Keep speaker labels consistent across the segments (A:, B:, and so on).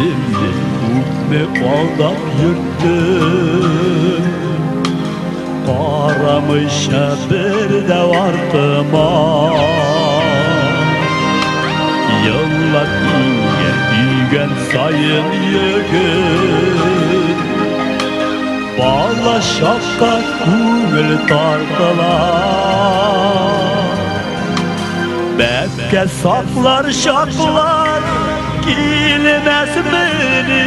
A: Sevdim hukmi aldap yürüttüm. Karamışa bir de vardıma. Yıllar büyüyen sayın yürgün. Bağla şapka kumül tartılar. Bebke saklar şaklar gilmez beni.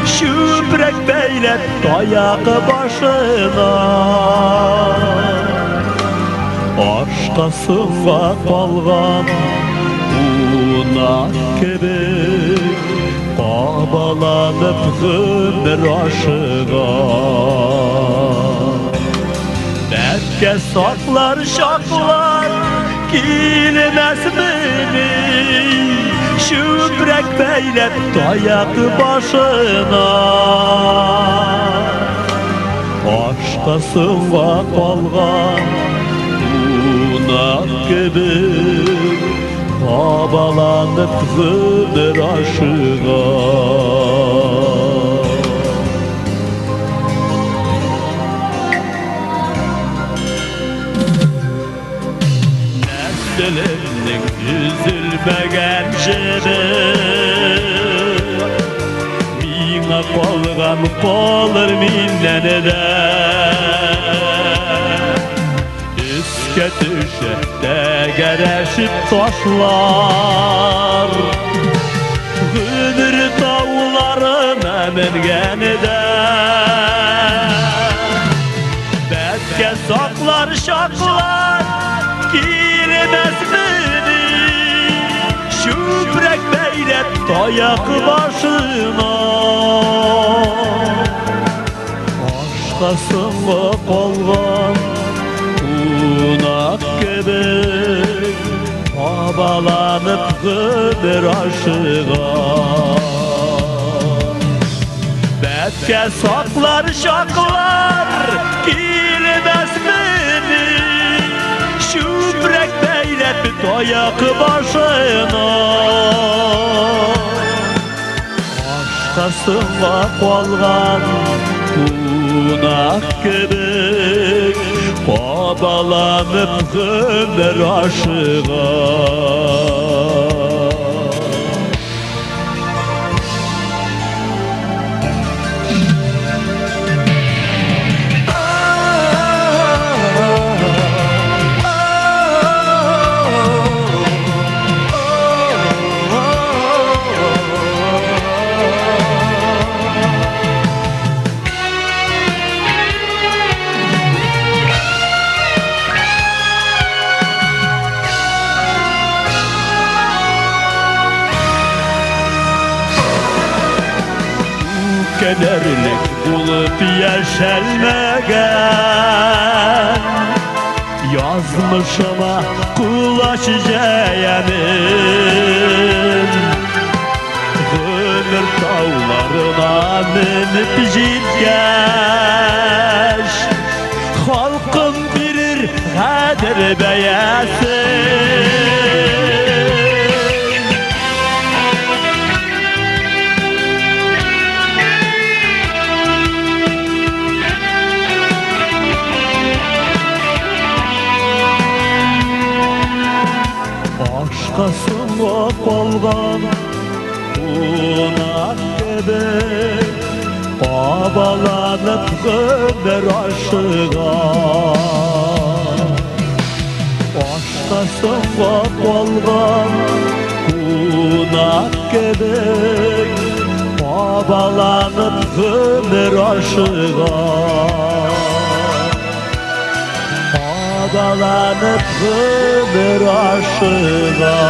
A: Şübrek beylet dayağı başına. Aşkasına kalgan unak gibi babalanıp ömür aşığa. Bebke saklar şaklar gilmez beni. Şübrek beylet dayak başına. Aşkasına kalgan unak gibi babalanıp ömür aşığa. Neslilik üzülmegen jere. Mine kalgan kalır minden Üske düşer degereşip taşlar. Ömür dağlarına mingenide. Betke saklar şaklar girmez beni. Şübrek beylet dayak başına. Aşkasına kalgan unak gibi babalanıp ömür aşığa. Betke saklar şaklar girmez beni. Şübrek beylet dayak başına. Aşkasına kalgan unak gibi babalanıp ömür aşığa. Kederlik bulup yeşermegen. Yazmışıma kulaşacayanım. Ömür dağlarına minip jitgeş. Halkım bilir kader beyesin. Aşkasına kalgan unak gibi babalanıp ömür aşığa. Aşkasına kalgan unak gibi babalanıp ömür aşığa. Babalanıp ömür aşığa.